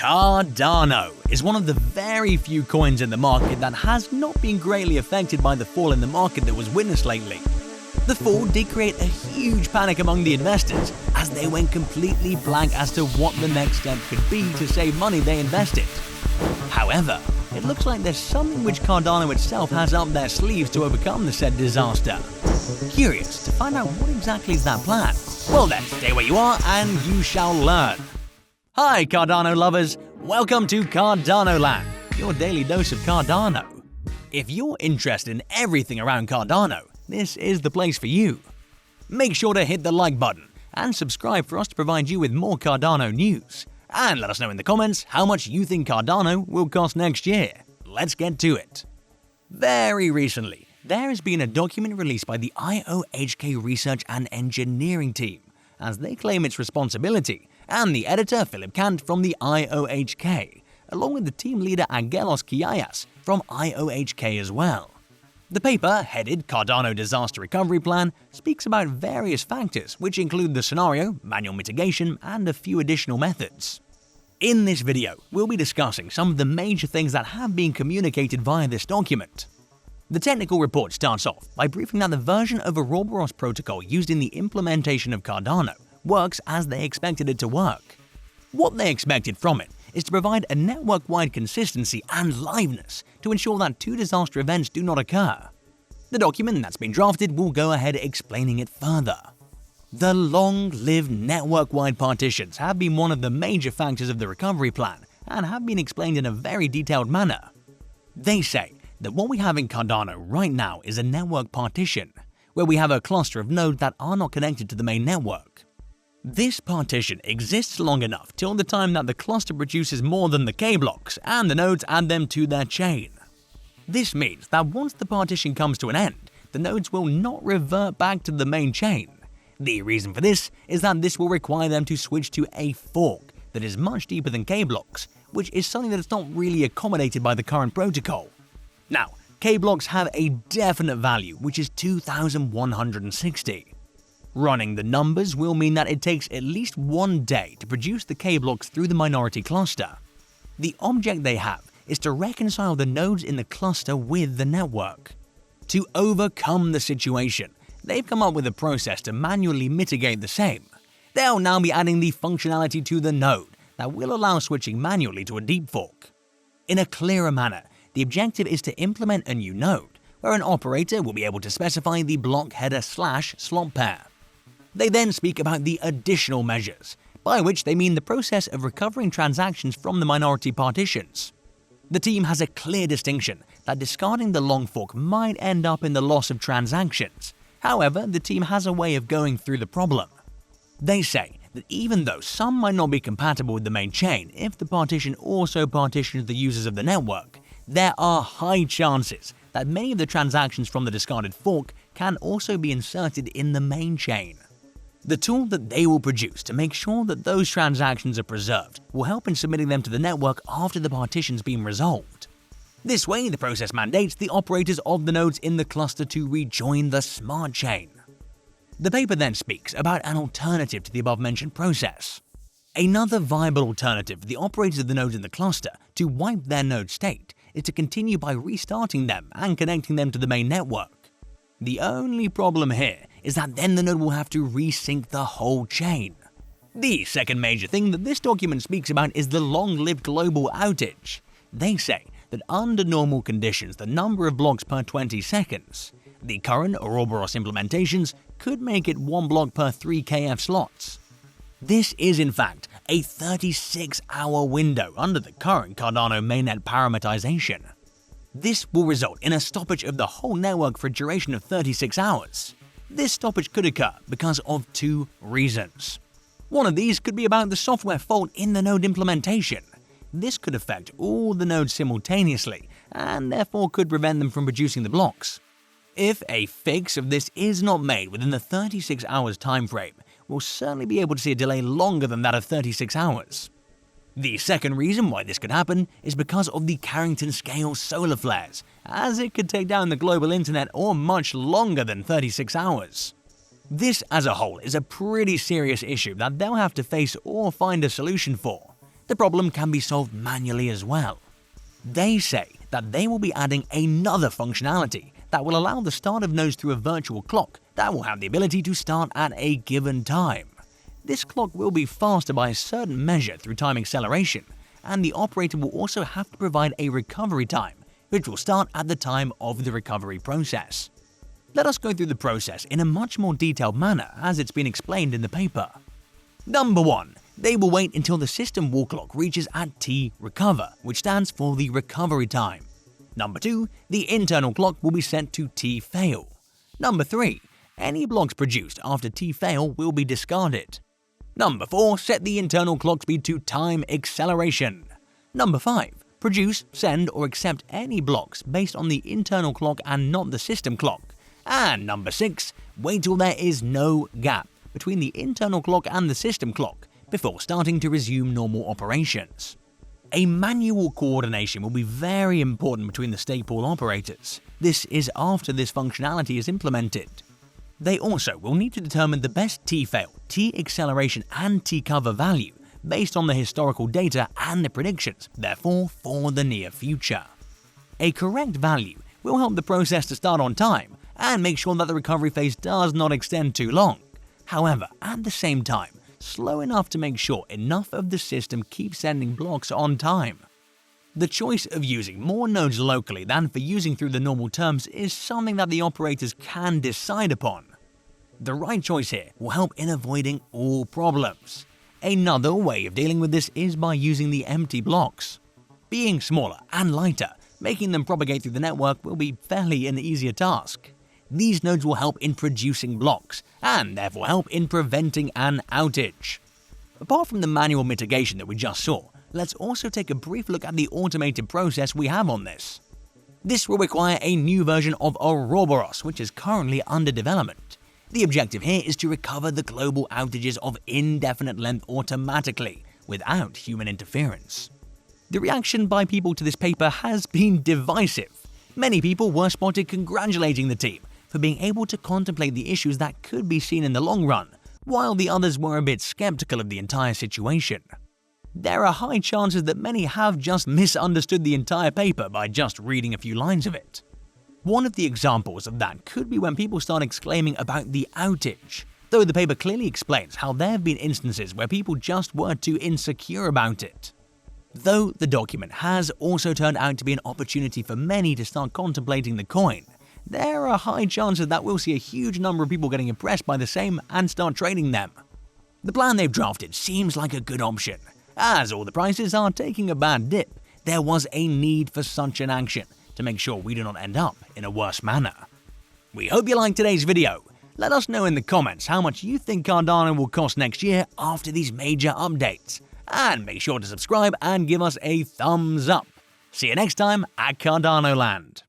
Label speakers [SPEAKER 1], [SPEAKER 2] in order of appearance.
[SPEAKER 1] Cardano is one of the very few coins in the market that has not been greatly affected by the fall in the market that was witnessed lately. The fall did create a huge panic among the investors as they went completely blank as to what the next step could be to save money they invested. However, it looks like there's something which Cardano itself has up their sleeves to overcome the said disaster. Curious to find out what exactly is that plan? Well then, stay where you are and you shall learn. Hi Cardano lovers, welcome to Cardano Land, your daily dose of Cardano. If you're interested in everything around Cardano, this is the place for you. Make sure to hit the like button and subscribe for us to provide you with more Cardano news. And let us know in the comments how much you think Cardano will cost next year. Let's get to it. Very recently, there has been a document released by the IOHK Research and Engineering team, as they claim its responsibility, and the editor Philipp Kant from the IOHK, along with the Team Leader Aggelos Kiayias from IOHK as well. The paper, headed Cardano Disaster Recovery Plan, speaks about various factors which include the scenario, manual mitigation, and a few additional methods. In this video, we'll be discussing some of the major things that have been communicated via this document. The technical report starts off by briefing that the version of Ouroboros protocol used in the implementation of Cardano works as they expected it to work. What they expected from it is to provide a network-wide consistency and liveness to ensure that two disaster events do not occur. The document that's been drafted will go ahead explaining it further. The long-lived network-wide partitions have been one of the major factors of the recovery plan and have been explained in a very detailed manner. They say that what we have in Cardano right now is a network partition, where we have a cluster of nodes that are not connected to the main network. This partition exists long enough till the time that the cluster produces more than the K blocks and the nodes add them to their chain. This means that once the partition comes to an end, the nodes will not revert back to the main chain. The reason for this is that this will require them to switch to a fork that is much deeper than K blocks, which is something that is not really accommodated by the current protocol. Now, K blocks have a definite value, which is 2160. Running the numbers will mean that it takes at least 1 day to produce the K blocks through the minority cluster. The object they have is to reconcile the nodes in the cluster with the network. To overcome the situation, they've come up with a process to manually mitigate the same. They'll now be adding the functionality to the node that will allow switching manually to a deep fork. In a clearer manner, the objective is to implement a new node, where an operator will be able to specify the block header / slot pair. They then speak about the additional measures, by which they mean the process of recovering transactions from the minority partitions. The team has a clear distinction that discarding the long fork might end up in the loss of transactions. However, the team has a way of going through the problem. They say that even though some might not be compatible with the main chain if the partition also partitions the users of the network, there are high chances that many of the transactions from the discarded fork can also be inserted in the main chain. The tool that they will produce to make sure that those transactions are preserved will help in submitting them to the network after the partition's been resolved. This way, the process mandates the operators of the nodes in the cluster to rejoin the smart chain. The paper then speaks about an alternative to the above-mentioned process. Another viable alternative for the operators of the nodes in the cluster to wipe their node state is to continue by restarting them and connecting them to the main network. The only problem here is that then the node will have to resync the whole chain. The second major thing that this document speaks about is the long-lived global outage. They say that under normal conditions, the number of blocks per 20 seconds, the current Ouroboros implementations could make it 1 block per 3 KF slots. This is in fact a 36-hour window under the current Cardano mainnet parameterization. This will result in a stoppage of the whole network for a duration of 36 hours. This stoppage could occur because of 2 reasons. One of these could be about the software fault in the node implementation. This could affect all the nodes simultaneously and therefore could prevent them from producing the blocks. If a fix of this is not made within the 36 hours time frame, we'll certainly be able to see a delay longer than that of 36 hours. The second reason why this could happen is because of the Carrington-scale solar flares, as it could take down the global internet or much longer than 36 hours. This as a whole is a pretty serious issue that they'll have to face or find a solution for. the problem can be solved manually as well. They say that they will be adding another functionality that will allow the start of nodes through a virtual clock that will have the ability to start at a given time. This clock will be faster by a certain measure through time acceleration, and the operator will also have to provide a recovery time, which will start at the time of the recovery process. Let us go through the process in a much more detailed manner as it's been explained in the paper. Number 1. They will wait until the system wall clock reaches at T recover, which stands for the recovery time. Number 2. The internal clock will be set to T fail. Number 3. Any blocks produced after T fail will be discarded. Number 4. Set the internal clock speed to time acceleration. Number 5. Produce, send, or accept any blocks based on the internal clock and not the system clock. And number 6. Wait till there is no gap between the internal clock and the system clock before starting to resume normal operations. A manual coordination will be very important between the stake pool operators. This is after this functionality is implemented. They also will need to determine the best T-fail, T-acceleration, and T-cover value based on the historical data and the predictions, therefore for the near future. A correct value will help the process to start on time and make sure that the recovery phase does not extend too long. However, at the same time, slow enough to make sure enough of the system keeps sending blocks on time. The choice of using more nodes locally than for using through the normal terms is something that the operators can decide upon. The right choice here will help in avoiding all problems. Another way of dealing with this is by using the empty blocks. Being smaller and lighter, making them propagate through the network will be fairly an easier task. These nodes will help in producing blocks, and therefore help in preventing an outage. Apart from the manual mitigation that we just saw, let's also take a brief look at the automated process we have on this. This will require a new version of Ouroboros, which is currently under development. The objective here is to recover the global outages of indefinite length automatically, without human interference. The reaction by people to this paper has been divisive. Many people were spotted congratulating the team for being able to contemplate the issues that could be seen in the long run, while the others were a bit skeptical of the entire situation. There are high chances that many have just misunderstood the entire paper by just reading a few lines of it. One of the examples of that could be when people start exclaiming about the outage, though the paper clearly explains how there have been instances where people just were too insecure about it. Though the document has also turned out to be an opportunity for many to start contemplating the coin, there are high chances that we'll see a huge number of people getting impressed by the same and start trading them. The plan they've drafted seems like a good option. As all the prices are taking a bad dip, there was a need for such an action to make sure we do not end up in a worse manner. We hope you liked today's video. Let us know in the comments how much you think Cardano will cost next year after these major updates. And make sure to subscribe and give us a thumbs up. See you next time at Cardano Land.